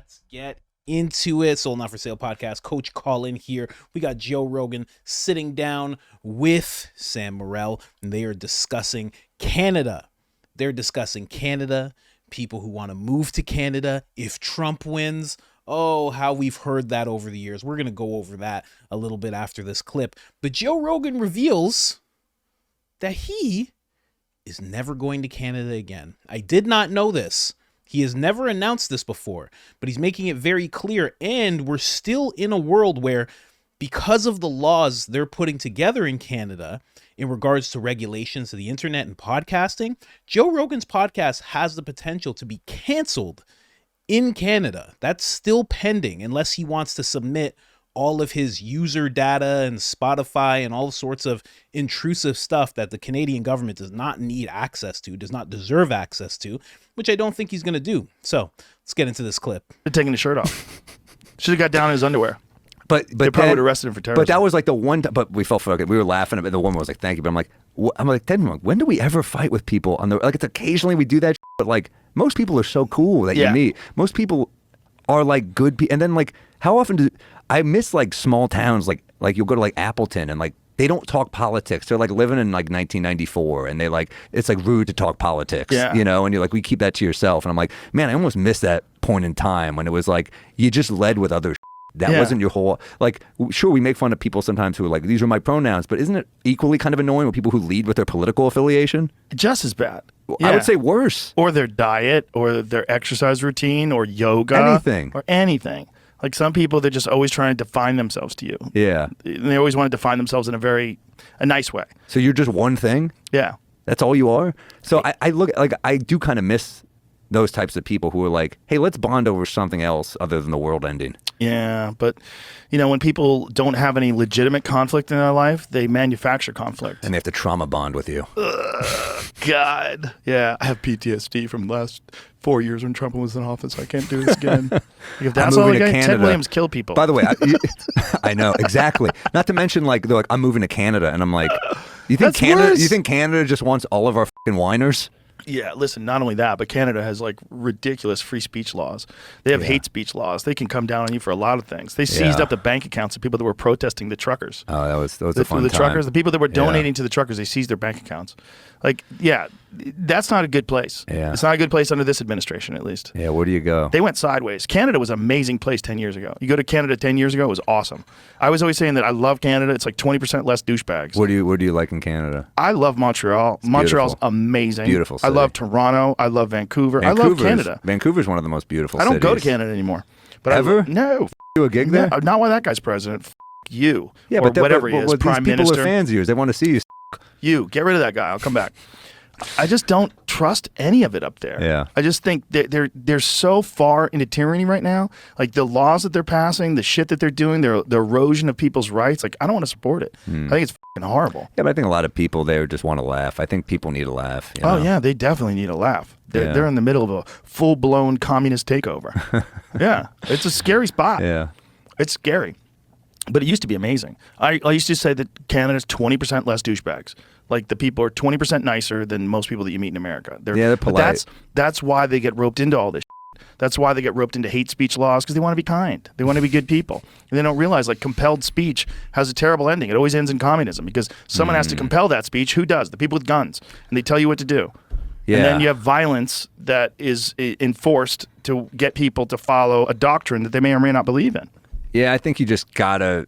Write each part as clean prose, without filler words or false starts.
Let's get into it. Sold Not For Sale podcast. Coach COLIN here. We got Joe Rogan sitting down with Sam Morrell, and they are discussing Canada. They're discussing Canada, people who want to move to Canada if Trump wins. Oh, how we've heard that over the years. We're going to go over that a little bit after this clip. But Joe Rogan reveals that he is never going to Canada again. I did not know this. He has never announced this before, but he's making it very clear. And we're still in a world where, because of the laws they're putting together in Canada in regards to regulations of the internet and podcasting, Joe Rogan's podcast has the potential to be canceled in Canada. That's still pending unless he wants to submit all of his user data and Spotify and all sorts of intrusive stuff that the Canadian government does not need access to, does not deserve access to, which I don't think he's going to do. So let's get into this clip. Taking his shirt off. Should have got down in his underwear. But they probably would have arrested him for terrorism. But that was like the one. But we felt fucking. We were laughing. And the woman was like, "Thank you." But I'm like, Ted, when do we ever fight with people on the like? It's occasionally we do that. But like most people are so cool that you meet. Most people are like good people. And then like how often do I miss like small towns like you'll go to like Appleton and like they don't talk politics. They're like living in like 1994 and they like it's like rude to talk politics. You know, and you're like we keep that to yourself. And I'm like, man, I almost miss that point in time when it was like you just led with other. That wasn't your whole, like, sure, we make fun of people sometimes who are like, these are my pronouns, but isn't it equally kind of annoying with people who lead with their political affiliation? Just as bad. I would say worse. Or their diet, or their exercise routine, or yoga. Anything. Or anything. Like some people, they're just always trying to define themselves to you. Yeah. And they always want to define themselves in a nice way. So you're just one thing? Yeah. That's all you are? So I look, like, I do kind of miss those types of people who are like, hey, let's bond over something else other than the world ending. Yeah, but, you know, when people don't have any legitimate conflict in their life, they manufacture conflict. And they have to trauma bond with you. God. Yeah, I have PTSD from the last 4 years when Trump was in office. I can't do this again. Like, if that's all I got, Ted Williams killed people. By the way, I know, exactly. Not to mention, like, they're like, I'm moving to Canada. And I'm like, you think Canada just wants all of our fucking whiners? Yeah, listen, not only that, but Canada has like ridiculous free speech laws. They have hate speech laws. They can come down on you for a lot of things. They seized up the bank accounts of people that were protesting the truckers. Oh, that was a fun time. Truckers, the people that were donating to the truckers, they seized their bank accounts. Like, yeah, that's not a good place. Yeah. It's not a good place under this administration, at least. Yeah, where do you go? They went sideways. Canada was an amazing place 10 years ago. You go to Canada 10 years ago, it was awesome. I was always saying that I love Canada. It's like 20% less douchebags. What do you like in Canada? I love Montreal. Montreal's amazing. Beautiful city. I love Toronto. I love Vancouver. I love Canada. Vancouver's one of the most beautiful cities. I don't go to Canada anymore. But Ever? No. Do a gig there? Not while that guy's president. you. Yeah, or but whatever he is, prime these people minister. are fans of yours. They want to see you. You get rid of that guy. I'll come back. I just don't trust any of it up there. Yeah. I just think they're so far into tyranny right now. Like the laws that they're passing, the shit that they're doing, the erosion of people's rights. Like I don't want to support it. I think it's fucking horrible. Yeah, but I think a lot of people there just want to laugh. I think people need a laugh. You know? Oh yeah, they definitely need a laugh. They're in the middle of a full-blown communist takeover. Yeah, it's a scary spot. Yeah, it's scary. But it used to be amazing. I used to say that Canada's 20% less douchebags. Like the people are 20% nicer than most people that you meet in America. They're polite. But that's why they get roped into all this shit. That's why they get roped into hate speech laws, because they want to be kind. They want to be good people. And they don't realize like compelled speech has a terrible ending. It always ends in communism because someone has to compel that speech. Who does? The people with guns. And they tell you what to do. Yeah. And then you have violence that is enforced to get people to follow a doctrine that they may or may not believe in. Yeah, I think you just gotta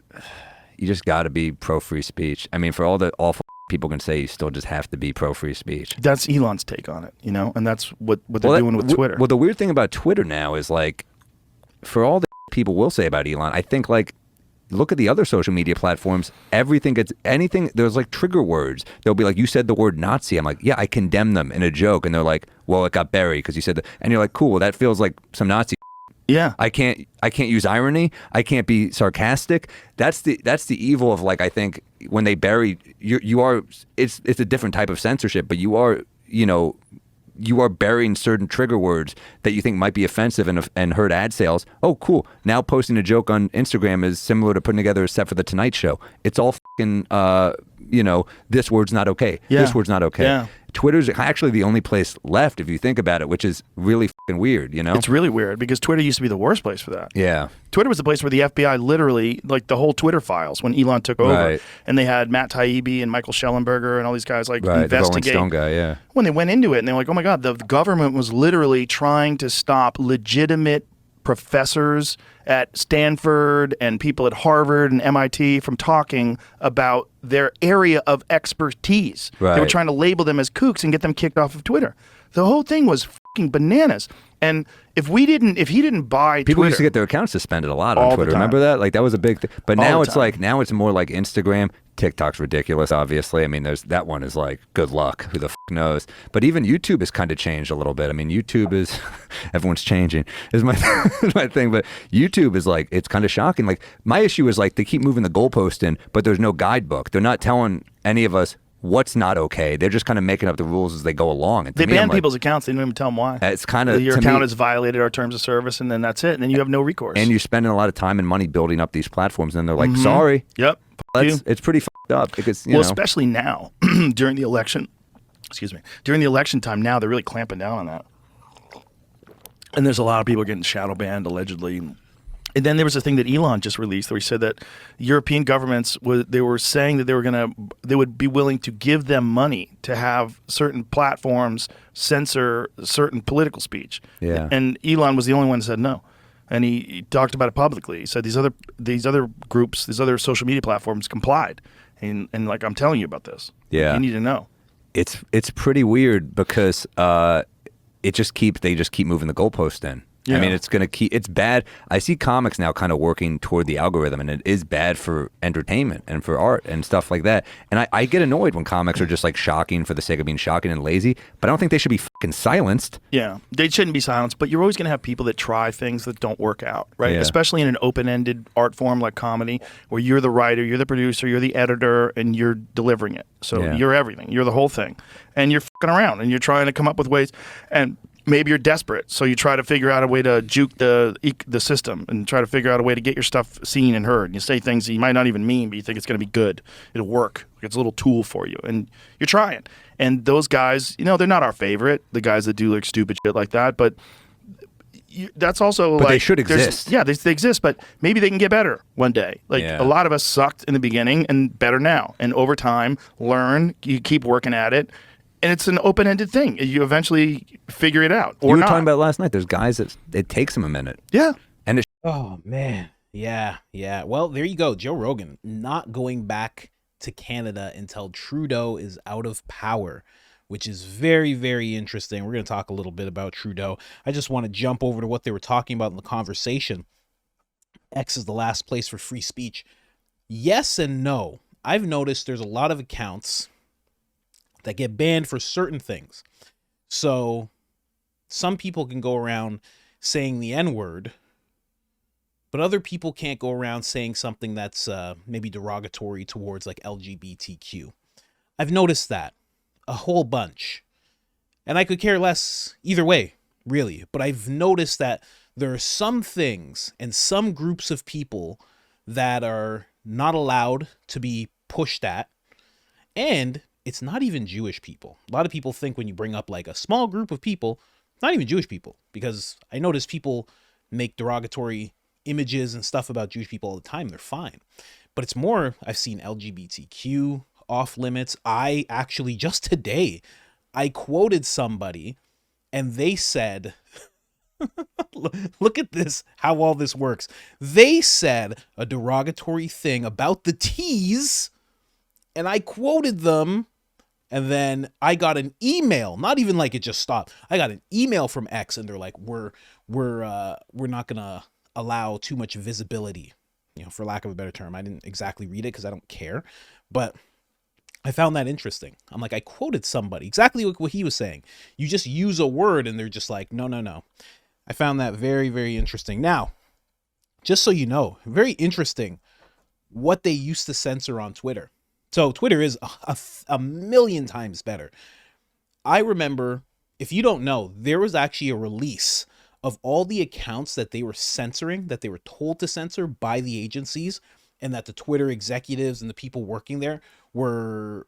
be pro free speech. I mean, for all the awful people can say, you still just have to be pro free speech. That's Elon's take on it, you know, and that's what they're doing with Twitter. Well, the weird thing about Twitter now is like, for all the people will say about Elon, I think like, look at the other social media platforms. Everything gets anything. There's like trigger words. They'll be like, you said the word Nazi. I'm like, yeah, I condemn them in a joke, and they're like, well, it got buried because you said that, and you're like, cool. Well, that feels like some Nazi. Yeah, I can't use irony. I can't be sarcastic. That's the evil of like, I think when they bury you are it's a different type of censorship, but you are burying certain trigger words that you think might be offensive and hurt ad sales. Oh, cool. Now posting a joke on Instagram is similar to putting together a set for the Tonight Show. It's all this word's not okay. Yeah. This word's not okay. Yeah. Twitter's actually the only place left, if you think about it, which is really fucking weird, It's really weird because Twitter used to be the worst place for that. Yeah. Twitter was the place where the FBI literally, like the whole Twitter files when Elon took over. Right. And they had Matt Taibbi and Michael Schellenberger and all these guys Right, the Rolling investigate. Stone guy, yeah. When they went into it and they were like, oh my God, the government was literally trying to stop legitimate professors at Stanford and people at Harvard and MIT from talking about their area of expertise. They were Right. trying to label them as kooks and get them kicked off of Twitter. The whole thing was fucking bananas. And if he didn't buy People Twitter, used to get their accounts suspended a lot All on the Twitter. time. Remember that? Like that was a big thing. But All now the it's time. like more like Instagram. TikTok's ridiculous, obviously. I mean, that one is like, good luck. Who the knows? But even YouTube has kind of changed a little bit. I mean, YouTube is everyone's changing is my my thing. But YouTube is like, it's kind of shocking. Like my issue is like they keep moving the goalpost in, but there's no guidebook. They're not telling any of us what's not okay. They're just kind of making up the rules as they go along. And to they me, I'm ban like, people's accounts. They don't even tell them why. it's kind of, Your to account me, has violated our terms of service, and then that's it. And then you have no recourse. and you're spending a lot of time and money building up these platforms, and they're like, sorry. Yep. It's pretty fucked up because, you Well, know. especially now during the election. Excuse me. During the election time now, they're really clamping down on that. And there's a lot of people getting shadow banned allegedly. And then there was a thing that Elon just released where he said that European governments they were saying that they would be willing to give them money to have certain platforms censor certain political speech. Yeah. And Elon was the only one that said no. And he talked about it publicly. He said these other groups, these other social media platforms complied. And like, I'm telling you about this. Yeah. You need to know. It's pretty weird because they just keep moving the goalpost in. I Yeah. mean, it's bad. I see comics now kind of working toward the algorithm, and it is bad for entertainment and for art and stuff like that. And I get annoyed when comics are just like shocking for the sake of being shocking and lazy, but I don't think they should be fucking silenced. Yeah, they shouldn't be silenced, but you're always going to have people that try things that don't work out, right? Yeah. Especially in an open-ended art form like comedy, where you're the writer, you're the producer, you're the editor, and you're delivering it. So Yeah. you're everything. You're the whole thing. And you're fucking around, and you're trying to come up with ways, and maybe you're desperate, so you try to figure out a way to juke the system and try to figure out a way to get your stuff seen and heard. And you say things that you might not even mean, but you think it's going to be good. It'll work. It's a little tool for you, and you're trying. And those guys, they're not our favorite, the guys that do like stupid shit like that, but that's also But like, they should exist. Yeah, they exist, but maybe they can get better one day. Like Yeah. a lot of us sucked in the beginning and better now. And over time, learn, you keep working at it. And it's an open-ended thing. You eventually figure it out, or You were not. talking about last night. There's guys that it takes them a minute. Yeah. And it's Oh man. Yeah. Well, there you go. Joe Rogan not going back to Canada until Trudeau is out of power, which is very, very interesting. We're going to talk a little bit about Trudeau. I just want to jump over to what they were talking about in the conversation. X is the last place for free speech. Yes and no. I've noticed there's a lot of accounts that get banned for certain things. So some people can go around saying the N-word, but other people can't go around saying something that's maybe derogatory towards like LGBTQ. I've noticed that a whole bunch. And I could care less either way, really. But I've noticed that there are some things and some groups of people that are not allowed to be pushed at. And it's not even Jewish people. A lot of people think when you bring up like a small group of people, not even Jewish people, because I notice people make derogatory images and stuff about Jewish people all the time. They're fine. But it's more, I've seen LGBTQ off limits. I actually just today, I quoted somebody and they said, look at this, how all this works. They said a derogatory thing about the T's and I quoted them. And then I got an email, not even like it just stopped. I got an email from X and they're like, we're not gonna allow too much visibility, for lack of a better term. I didn't exactly read it because I don't care, but I found that interesting. I'm like, I quoted somebody exactly what he was saying. You just use a word and they're just like, no. I found that very, very interesting. Now, just so you know, very interesting what they used to censor on Twitter. So Twitter is a million times better. I remember, if you don't know, there was actually a release of all the accounts that they were censoring, that they were told to censor by the agencies. and that the Twitter executives and the people working there were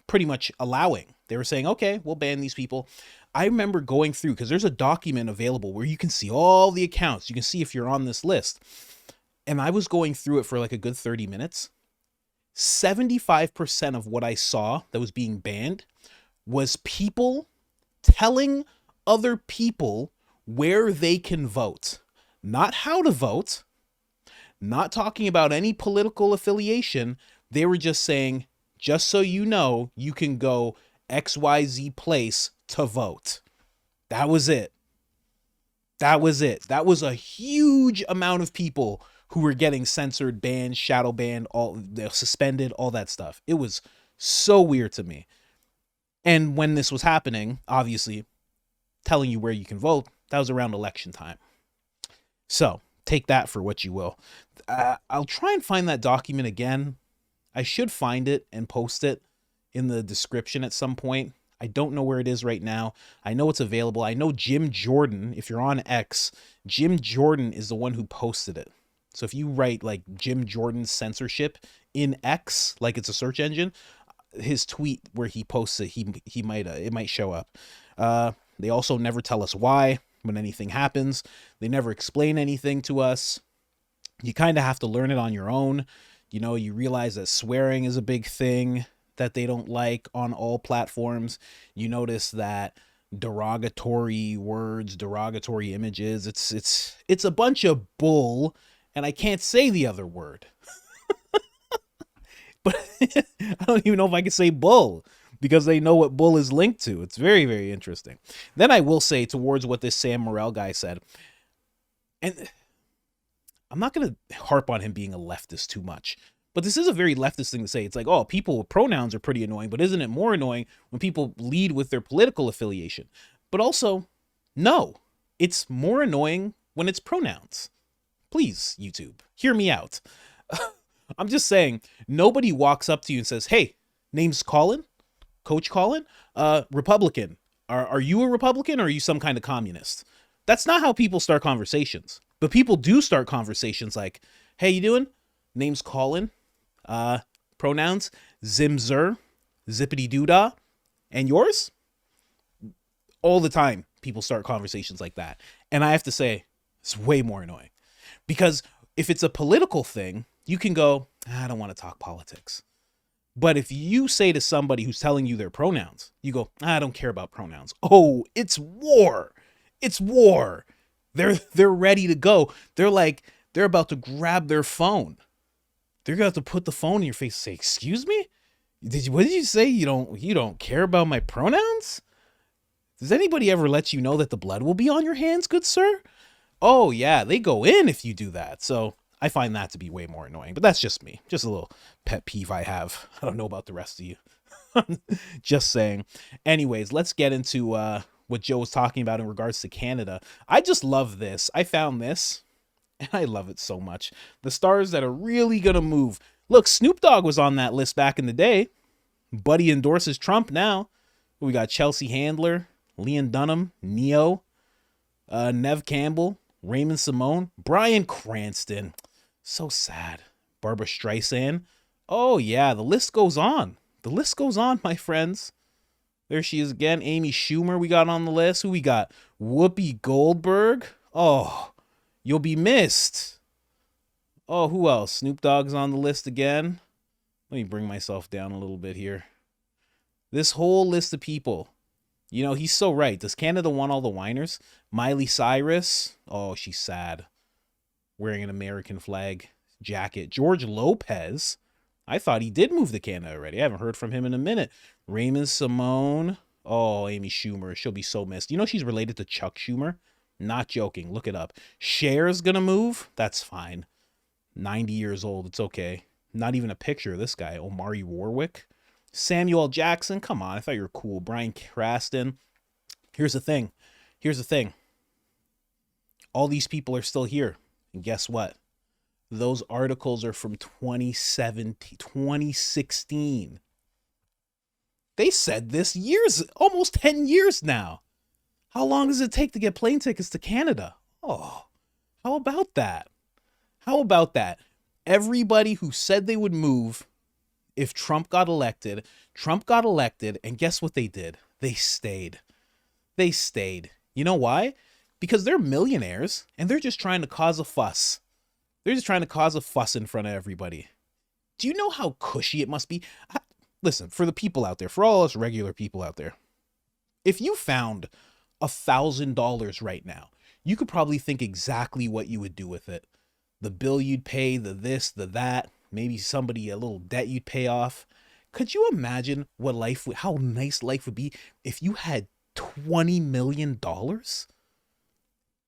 pretty much allowing. They were saying, okay, we'll ban these people. I remember going through, because there's a document available where you can see all the accounts. You can see if you're on this list. And I was going through it for like a good 30 minutes. 75% of what I saw that was being banned was people telling other people where they can vote. Not how to vote. Not talking about any political affiliation. They were just saying, just so you know, you can go XYZ place to vote. That was it. That was it. That was a huge amount of people who were getting censored, banned, shadow banned, all suspended, all that stuff. It was so weird to me. And when this was happening, obviously, telling you where you can vote, that was around election time. So take that for what you will. I'll try and find that document again. I should find it and post it in the description at some point. I don't know where it is right now. I know it's available. I know Jim Jordan, if you're on X, Jim Jordan is the one who posted it. So if you write like Jim Jordan censorship in X, like it's a search engine, his tweet where he posts it, he might it might show up. They also never tell us why when anything happens. They never explain anything to us. You kind of have to learn it on your own. You know, you realize that swearing is a big thing that they don't like on all platforms. You notice that derogatory words, derogatory images, it's a bunch of bull, and I can't say the other word. But I don't even know if I can say bull, because they know what bull is linked to. It's very, very interesting. Then I will say towards what this Sam Morril guy said, and I'm not going to harp on him being a leftist too much, but this is a very leftist thing to say. It's like, oh, people with pronouns are pretty annoying, but isn't it more annoying when people lead with their political affiliation? But also, no, it's more annoying when it's pronouns. Please, YouTube, hear me out. I'm just saying, nobody walks up to you and says, hey, name's Colin, Coach Colin, Republican. Are you a Republican, or are you some kind of communist? That's not how people start conversations. But people do start conversations like, hey, you doing? Name's Colin. Pronouns, Zimzer, Zippity Doodah, and yours? All the time, people start conversations like that. And I have to say, it's way more annoying. Because if it's a political thing, you can go, I don't want to talk politics. But if you say to somebody who's telling you their pronouns, you go, I don't care about pronouns. Oh, it's war. It's war. They're ready to go. They're about to grab their phone. They're going to have to put the phone in your face and say, excuse me? What did you say? You don't care about my pronouns? Does anybody ever let you know that the blood will be on your hands, good sir? Oh, yeah, they go in if you do that. So I find that to be way more annoying. But that's just me. Just a little pet peeve I have. I don't know about the rest of you. Just saying. Anyways, let's get into what Joe was talking about in regards to Canada. I just love this. I found this, and I love it so much. The stars that are really going to move. Look, Snoop Dogg was on that list back in the day. Buddy endorses Trump now. We got Chelsea Handler, Leon Dunham, Neo, Nev Campbell, Raymond Simone, Bryan Cranston. So sad. Barbara Streisand. Oh, yeah, the list goes on. The list goes on, my friends. There she is again. Amy Schumer we got on the list. Who we got? Whoopi Goldberg. Oh, you'll be missed. Oh, who else? Snoop Dogg's on the list again. Let me bring myself down a little bit here. This whole list of people. You know, he's so right. Does Canada want all the whiners? Miley Cyrus. Oh, she's sad. Wearing an American flag jacket. George Lopez. I thought he did move to Canada already. I haven't heard from him in a minute. Raymond Simone. Oh, Amy Schumer. She'll be so missed. You know she's related to Chuck Schumer? Not joking. Look it up. Cher's gonna move? That's fine. 90 years old. It's okay. Not even a picture of this guy. Omari Warwick. Samuel Jackson. Come on. I thought you were cool. Bryan Cranston. Here's the thing. All these people are still here. And guess what? Those articles are from 2016. They said this almost 10 years now. How long does it take to get plane tickets to Canada? Oh, how about that? Everybody who said they would move if Trump got elected, and guess what they did? They stayed. They stayed. You know why? Because they're millionaires and they're just trying to cause a fuss. They're just trying to cause a fuss in front of everybody. Do you know how cushy it must be? Listen, for the people out there, for all us regular people out there, if you found $1,000 right now, you could probably think exactly what you would do with it. The bill you'd pay, the this, the that, maybe somebody a little debt you'd pay off. Could you imagine how nice life would be if you had $20 million?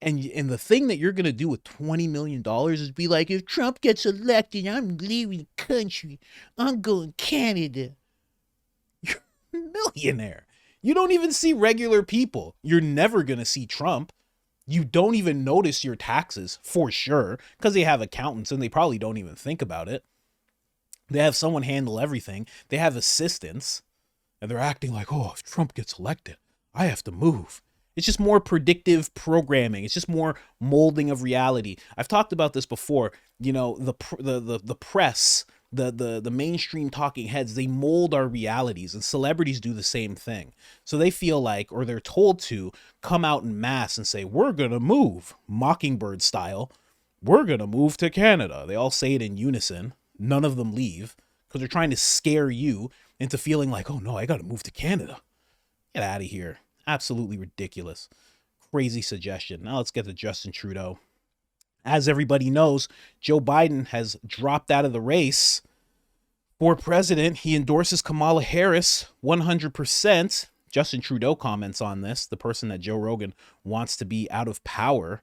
And the thing that you're going to do with $20 million is be like, if Trump gets elected, I'm leaving the country. I'm going to Canada. You're a millionaire. You don't even see regular people. You're never going to see Trump. You don't even notice your taxes, for sure, because they have accountants and they probably don't even think about it. They have someone handle everything. They have assistants, and they're acting like, oh, if Trump gets elected, I have to move. It's just more predictive programming. It's just more molding of reality. I've talked about this before. You know, the press, the mainstream talking heads, they mold our realities, and celebrities do the same thing. So they feel like, or they're told to come out in mass and say, we're going to move, Mockingbird style. We're going to move to Canada. They all say it in unison. None of them leave because they're trying to scare you into feeling like, oh no, I got to move to Canada. Get out of here. Absolutely ridiculous. Crazy suggestion. Now let's get to Justin Trudeau. As everybody knows, Joe Biden has dropped out of the race for president. He endorses Kamala Harris 100%. Justin Trudeau comments on this, the person that Joe Rogan wants to be out of power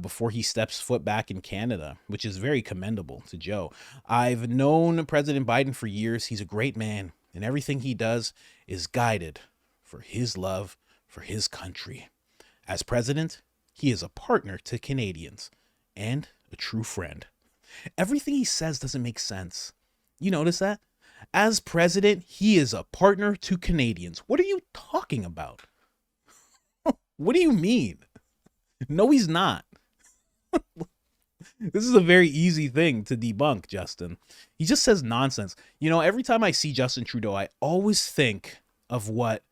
before he steps foot back in Canada, which is very commendable to Joe. I've known President Biden for years. He's a great man, and everything he does is guided for his love for his country. As president, he is a partner to Canadians and a true friend. Everything he says doesn't make sense. You notice that? As president, he is a partner to Canadians. What are you talking about? What do you mean? No, he's not. This is a very easy thing to debunk, Justin. He just says nonsense. You know, every time I see Justin Trudeau, I always think of what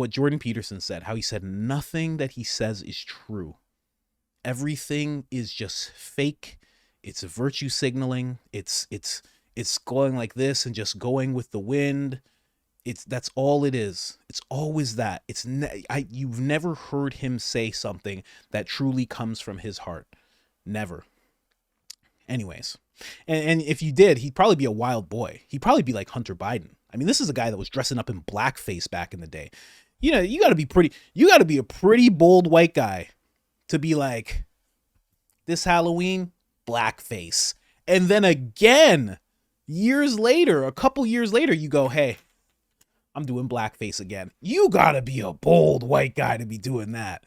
Jordan Peterson said, how he said nothing that he says is true. Everything is just fake. It's virtue signaling. It's going like this and just going with the wind. That's all it is. It's always that. You've never heard him say something that truly comes from his heart. Never. Anyways, and if you did, he'd probably be a wild boy. He'd probably be like Hunter Biden. I mean, this is a guy that was dressing up in blackface back in the day. You know, you got to be a pretty bold white guy to be like, this Halloween, blackface. And then again, a couple years later, you go, hey, I'm doing blackface again. You got to be a bold white guy to be doing that.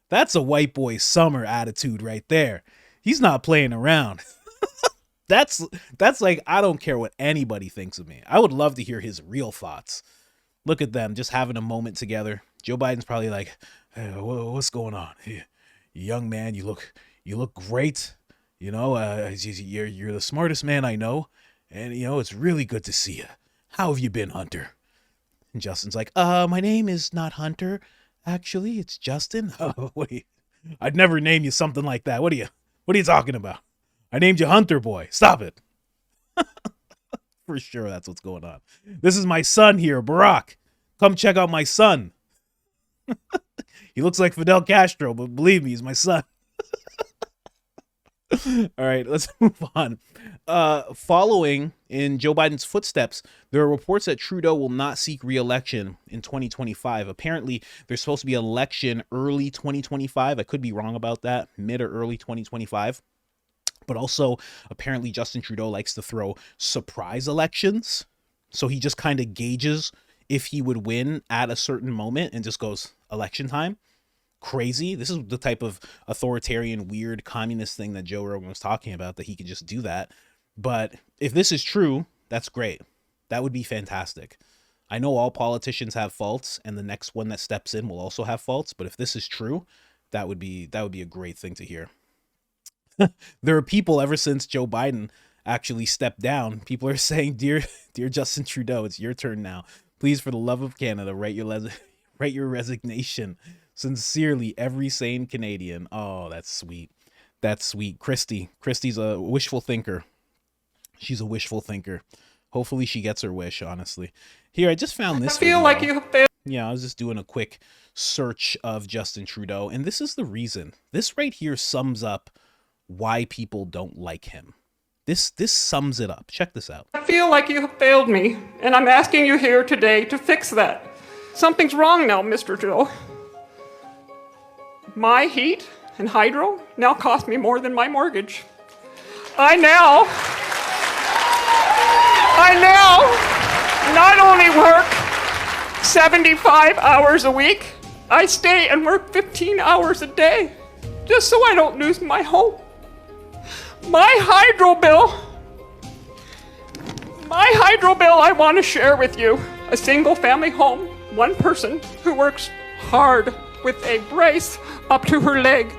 That's a white boy summer attitude right there. He's not playing around. That's like, I don't care what anybody thinks of me. I would love to hear his real thoughts. Look at them just having a moment together. Joe Biden's probably like, hey, what's going on? Hey, young man, you look great. You know, you're the smartest man I know. And, you know, it's really good to see you. How have you been, Hunter? And Justin's like, my name is not Hunter. Actually, it's Justin. Oh, I'd never name you something like that. What are you talking about? I named you Hunter Boy. Stop it. For sure, that's what's going on. This is my son here, Barack. Come check out my son. He looks like Fidel Castro, but believe me, he's my son. All right, let's move on. Following in Joe Biden's footsteps, there are reports that Trudeau will not seek re-election in 2025. Apparently, there's supposed to be an election early 2025. I could be wrong about that, mid or early 2025. But also, apparently, Justin Trudeau likes to throw surprise elections. So he just kind of gauges if he would win at a certain moment and just goes, election time. Crazy. This is the type of authoritarian, weird, communist thing that Joe Rogan was talking about, that he could just do that. But if this is true, that's great. That would be fantastic. I know all politicians have faults, and the next one that steps in will also have faults. But if this is true, that would be a great thing to hear. There are people ever since Joe Biden actually stepped down. People are saying, dear Justin Trudeau, it's your turn now. Please, for the love of Canada, write your resignation. Sincerely, every sane Canadian. Oh, that's sweet. That's sweet. Christy's a wishful thinker. She's a wishful thinker. Hopefully she gets her wish, honestly. Here, I just found this video. Like you failed. Yeah, I was just doing a quick search of Justin Trudeau, and this is the reason. This right here sums up why people don't like him. This sums it up. Check this out. I feel like you have failed me, and I'm asking you here today to fix that. Something's wrong now, Mr. Trudeau. My heat and hydro now cost me more than my mortgage. I now not only work 75 hours a week, I stay and work 15 hours a day, just so I don't lose my home. My hydro bill, I want to share with you. A single family home, one person who works hard with a brace up to her leg,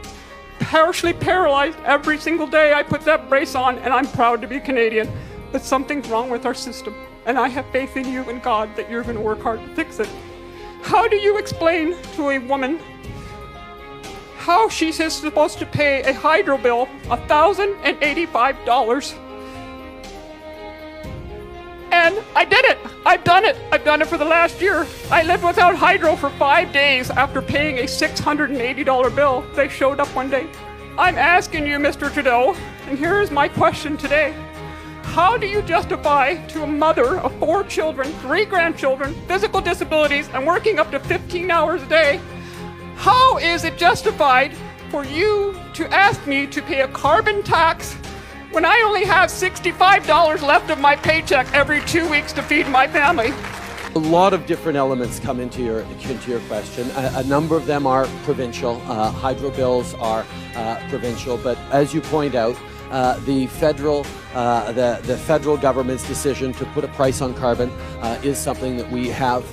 partially paralyzed every single day. I put that brace on and I'm proud to be Canadian. But something's wrong with our system, and I have faith in you and God that you're going to work hard to fix it. How do you explain to a woman how she's supposed to pay a hydro bill $1,085? And I did it. I've done it. I've done it for the last year. I lived without hydro for 5 days after paying a $680 bill. They showed up one day. I'm asking you, Mr. Trudeau, and here is my question today. How do you justify to a mother of 4 children, 3 grandchildren, physical disabilities, and working up to 15 hours a day, how is it justified for you to ask me to pay a carbon tax when I only have $65 left of my paycheck every 2 weeks to feed my family? A lot of different elements come into your question. A number of them are provincial. Hydro bills are provincial, but as you point out, the federal government's decision to put a price on carbon is something that we have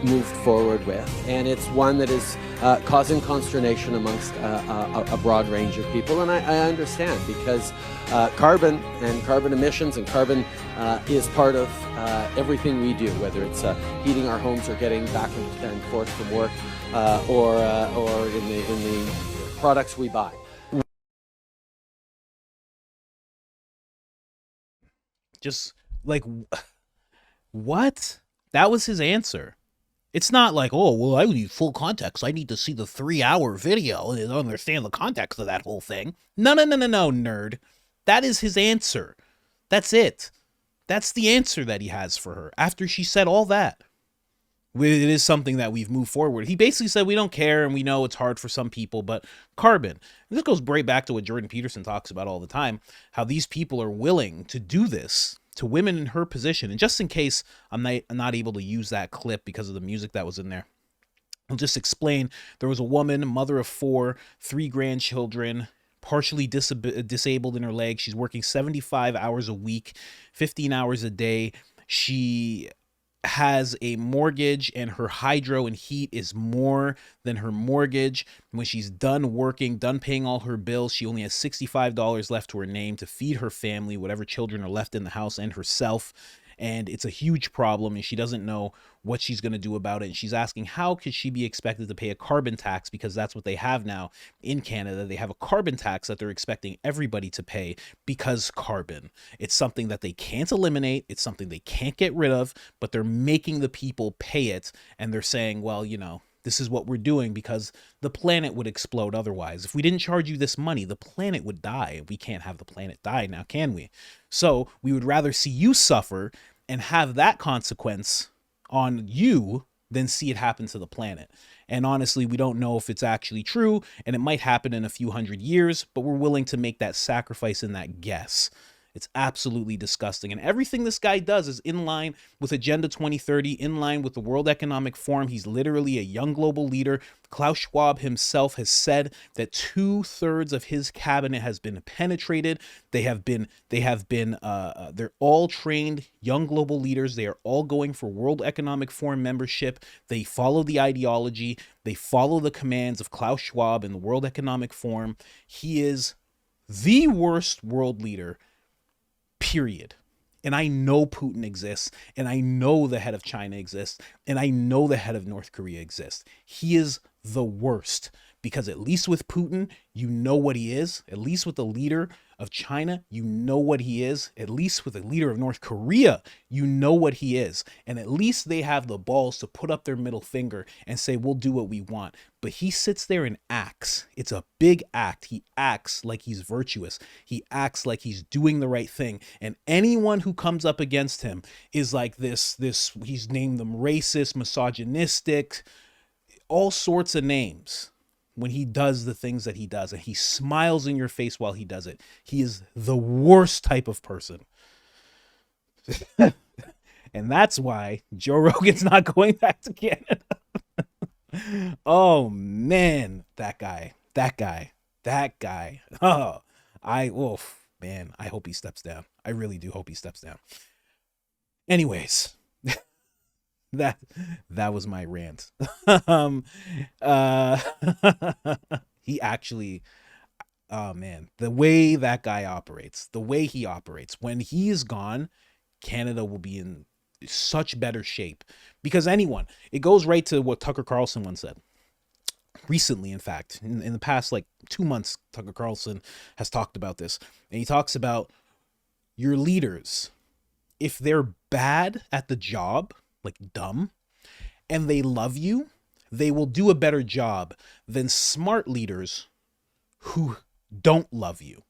moved forward with, and it's one that is causing consternation amongst a broad range of people, and I understand, because carbon and carbon emissions and carbon is part of everything we do, whether it's heating our homes or getting back and forth from work, or in the products we buy. Just like, what? That was his answer. It's not like, oh, well, I need full context. I need to see the 3-hour video and understand the context of that whole thing. No, nerd. That is his answer. That's it. That's the answer that he has for her after she said all that. It is something that we've moved forward. He basically said we don't care and we know it's hard for some people, but carbon. And this goes right back to what Jordan Peterson talks about all the time, how these people are willing to do this to women in her position. And just in case I'm not able to use that clip because of the music that was in there, I'll just explain. There was a woman, mother of 4, 3 grandchildren, partially disabled in her leg. She's working 75 hours a week, 15 hours a day. She has a mortgage and her hydro and heat is more than her mortgage. When she's done working, done paying all her bills, she only has $65 left to her name to feed her family, whatever children are left in the house, and herself. And it's a huge problem, and she doesn't know what she's going to do about it. And she's asking, how could she be expected to pay a carbon tax? Because that's what they have now in Canada. They have a carbon tax that they're expecting everybody to pay because carbon. It's something that they can't eliminate. It's something they can't get rid of, but they're making the people pay it. And they're saying, well, you know, this is what we're doing because the planet would explode otherwise. If we didn't charge you this money, the planet would die. We can't have the planet die now, can we? So we would rather see you suffer and have that consequence on you than see it happen to the planet. And honestly, we don't know if it's actually true, and it might happen in a few hundred years, but we're willing to make that sacrifice and that guess. It's absolutely disgusting. And everything this guy does is in line with Agenda 2030, in line with the World Economic Forum. He's literally a young global leader. Klaus Schwab himself has said that 2/3 of his cabinet has been penetrated. They're all trained young global leaders. They are all going for World Economic Forum membership. They follow the ideology. They follow the commands of Klaus Schwab and the World Economic Forum. He is the worst world leader, period. And I know Putin exists, and I know the head of China exists, and I know the head of North Korea exists. He is the worst, because at least with Putin, you know what he is. At least with the leader of China, you know what he is. At least with the leader of North Korea, you know what he is. And at least they have the balls to put up their middle finger and say, we'll do what we want. But he sits there and acts. It's a big act. He acts like he's virtuous. He acts like he's doing the right thing. And anyone who comes up against him is like this, he's named them racist, misogynistic, all sorts of names when he does the things that he does, and he smiles in your face while he does it. He is the worst type of person. And that's why Joe Rogan's not going back to Canada. Oh man, that guy. Oh, man, I hope he steps down. I really do hope he steps down. Anyways, that was my rant. He actually, oh man, the way that guy operates, the way he operates, when he is gone, Canada will be in such better shape. Because it goes right to what Tucker Carlson once said. Recently, in fact, in the past like 2 months, Tucker Carlson has talked about this. And he talks about your leaders, if they're bad at the job, like dumb, and they love you, they will do a better job than smart leaders who don't love you.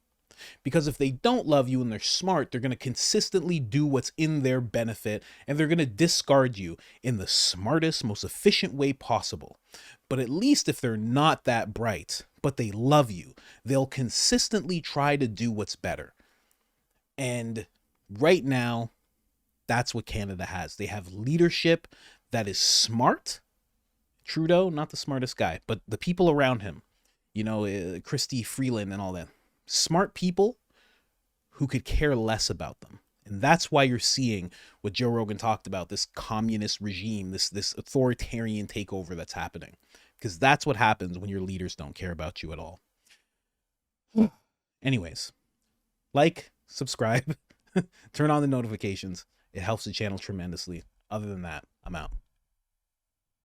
Because if they don't love you and they're smart, they're going to consistently do what's in their benefit, and they're going to discard you in the smartest, most efficient way possible. But at least if they're not that bright, but they love you, they'll consistently try to do what's better. And right now, that's what Canada has. They have leadership that is smart. Trudeau, not the smartest guy, but the people around him, Christy Freeland and all that. Smart people who could care less about them. And that's why you're seeing what Joe Rogan talked about, this communist regime, this authoritarian takeover that's happening. Because that's what happens when your leaders don't care about you at all. Anyways, like, subscribe, turn on the notifications. It helps the channel tremendously. Other than that, I'm out.